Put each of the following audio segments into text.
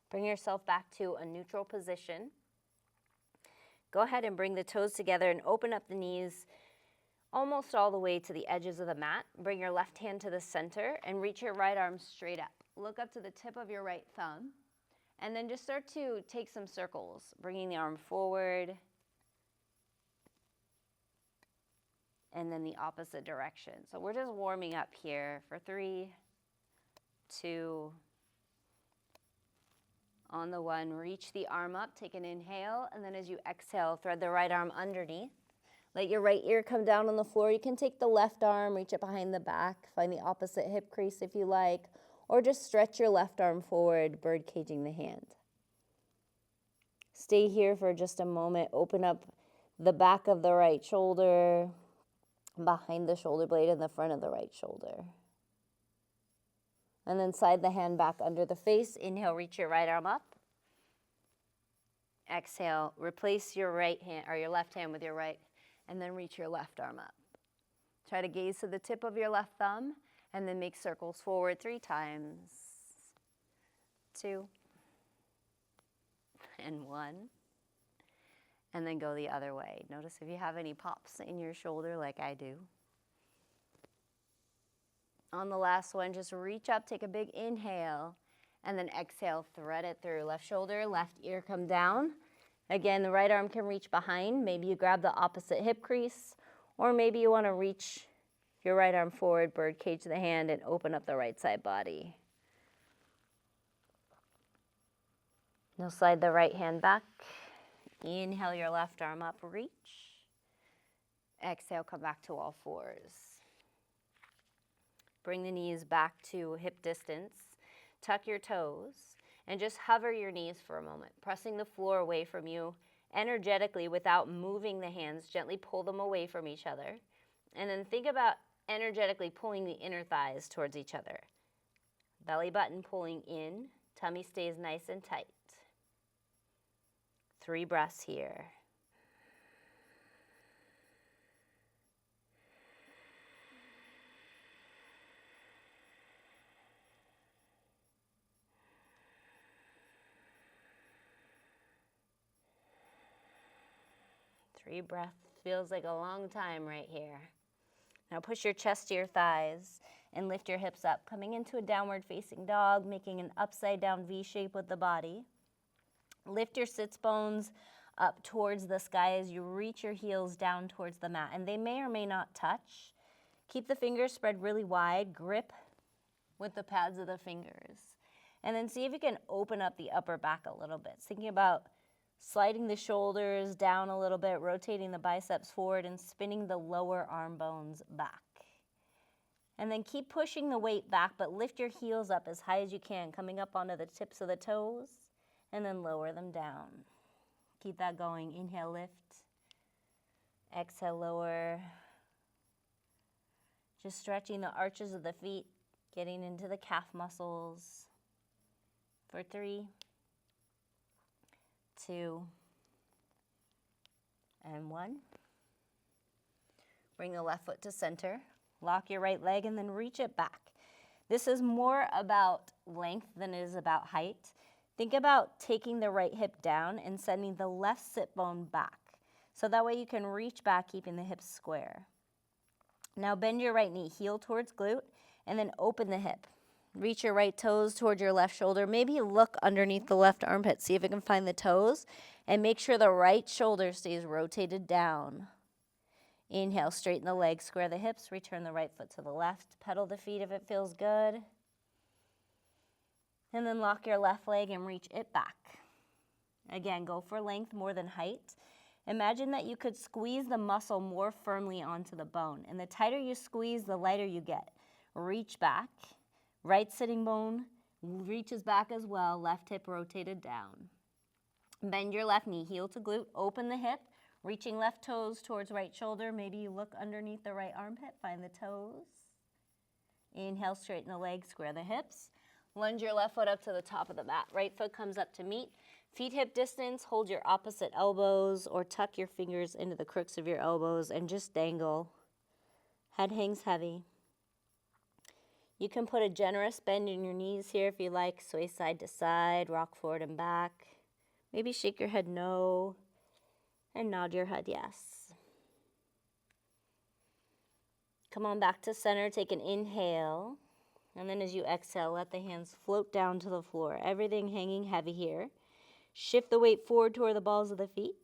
Bring yourself back to a neutral position. Go ahead and bring the toes together and open up the knees almost all the way to the edges of the mat. Bring your left hand to the center and reach your right arm straight up. Look up to the tip of your right thumb, and then just start to take some circles, bringing the arm forward and then the opposite direction. So we're just warming up here for 3, 2, on the 1, reach the arm up, take an inhale, and then as you exhale, thread the right arm underneath. Let your right ear come down on the floor. You can take the left arm, reach it behind the back, find the opposite hip crease if you like, or just stretch your left arm forward, bird caging the hand. Stay here for just a moment. Open up the back of the right shoulder, behind the shoulder blade and the front of the right shoulder. And then slide the hand back under the face. Inhale, reach your right arm up. Exhale, replace your right hand or your left hand with your right, and then reach your left arm up. Try to gaze to the tip of your left thumb and then make circles forward 3 times. 2 and 1. And then go the other way. Notice if you have any pops in your shoulder like I do. On the last one, just reach up, take a big inhale, and then exhale, thread it through. Left shoulder, left ear come down. Again, the right arm can reach behind. Maybe you grab the opposite hip crease, or maybe you want to reach your right arm forward, bird cage the hand, and open up the right side body. Now slide the right hand back. Inhale your left arm up, reach. Exhale, come back to all fours. Bring the knees back to hip distance. Tuck your toes and just hover your knees for a moment, pressing the floor away from you energetically without moving the hands. Gently pull them away from each other. And then think about energetically pulling the inner thighs towards each other. Belly button pulling in, tummy stays nice and tight. 3 breaths here. Three breaths feels like a long time right here. Now push your chest to your thighs and lift your hips up, coming into a downward facing dog, making an upside down V shape with the body. Lift your sits bones up towards the sky as you reach your heels down towards the mat, and they may or may not touch. Keep the fingers spread really wide, grip with the pads of the fingers, and then see if you can open up the upper back a little bit. Thinking about sliding the shoulders down a little bit, rotating the biceps forward, and spinning the lower arm bones back. And then keep pushing the weight back, but lift your heels up as high as you can, coming up onto the tips of the toes, and then lower them down. Keep that going. Inhale, lift. Exhale, lower. Just stretching the arches of the feet, getting into the calf muscles for 3, 2, and 1. Bring the left foot to center. Lock your right leg and then reach it back. This is more about length than it is about height. Think about taking the right hip down and sending the left sit bone back. So that way you can reach back, keeping the hips square. Now bend your right knee, heel towards glute, and then open the hip. Reach your right toes towards your left shoulder. Maybe look underneath the left armpit. See if you can find the toes. And make sure the right shoulder stays rotated down. Inhale, straighten the legs, square the hips, return the right foot to the left. Pedal the feet if it feels good. And then lock your left leg and reach it back. Again, go for length more than height. Imagine that you could squeeze the muscle more firmly onto the bone. And the tighter you squeeze, the lighter you get. Reach back. Right sitting bone reaches back as well. Left hip rotated down. Bend your left knee, heel to glute. Open the hip. Reaching left toes towards right shoulder. Maybe you look underneath the right armpit. Find the toes. Inhale, straighten the legs, square the hips. Lunge your left foot up to the top of the mat. Right foot comes up to meet. Feet hip distance. Hold your opposite elbows or tuck your fingers into the crooks of your elbows and just dangle. Head hangs heavy. You can put a generous bend in your knees here if you like. Sway side to side, rock forward and back. Maybe shake your head no, and nod your head yes. Come on back to center. Take an inhale. And then as you exhale, let the hands float down to the floor. Everything hanging heavy here. Shift the weight forward toward the balls of the feet.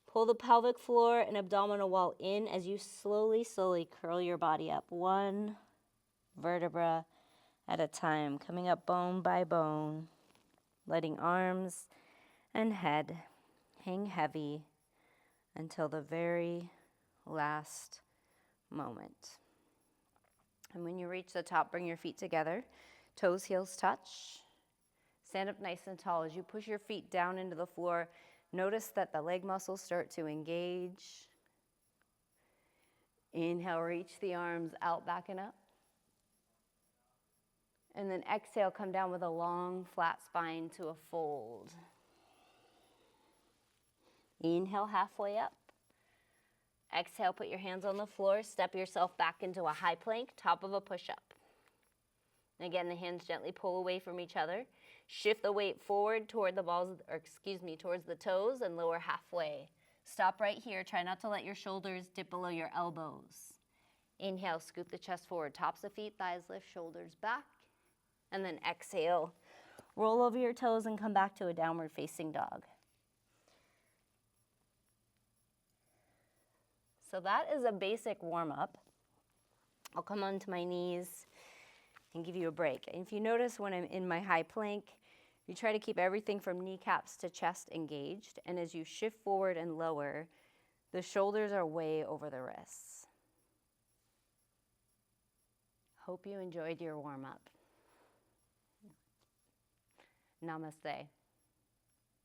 Pull the pelvic floor and abdominal wall in as you slowly curl your body up. One vertebra at a time, coming up bone by bone, letting arms and head hang heavy until the very last moment. And when you reach the top, bring your feet together, toes, heels touch. Stand up nice and tall. As you push your feet down into the floor, notice that the leg muscles start to engage. Inhale, reach the arms out, back and up. And then exhale, come down with a long, flat spine to a fold. Inhale, halfway up. Exhale, put your hands on the floor, step yourself back into a high plank, top of a push-up. Again, the hands gently pull away from each other. Shift the weight forward toward the balls, towards the toes and lower halfway. Stop right here. Try not to let your shoulders dip below your elbows. Inhale, scoot the chest forward, tops of feet, thighs lift, shoulders back. And then exhale, roll over your toes and come back to a downward facing dog. So that is a basic warm-up. I'll come onto my knees and give you a break. And if you notice when I'm in my high plank, you try to keep everything from kneecaps to chest engaged. And as you shift forward and lower, the shoulders are way over the wrists. Hope you enjoyed your warm-up. Namaste.